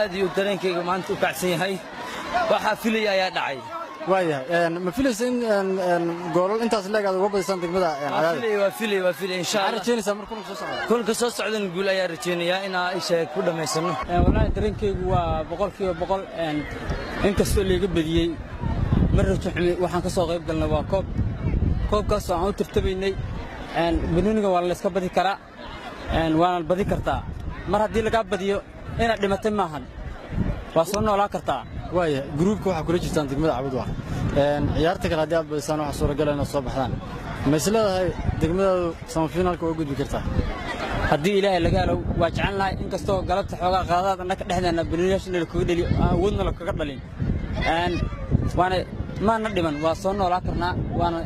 aad iyo dareenkayga maanta u kacsan yahay waxa filaya ayaa dhacay ma filaysin goolal intaas leegaad uga badisaan degmada waa filay insha Allah rajeynaysa markuu soo socdo kulka soo socdan guul ayaa rajeynayaa in ay sheeg ku dhameysano wallahi dareenkaygu waa 100% inkastoo leega badiyay marna waxaan ka soo qayb galnay waa koobkaas aan u tirtabaynay banooniga waa la iska badi karaa waana badi kartaa mar haddii laga badiyo ina dhimatay maahan waa soo noolaa kartaa groupka waxa kula jirtaan degmada Cabudwaaq ciyaarta kale hadii aad badisaan waxa suuragal ah in soo baxdaan ma isleedahay degmadaadu semifinalka oo gudbi kartaa haddii ilaahay laga helo waa jecelnahay inkastoo galabta xoogaa qaadaad annaka dhexdeena banooniyaasha kaga dhali awoodna la kaga dhalin waana ma dhiman waa soo noolaa karnaa waana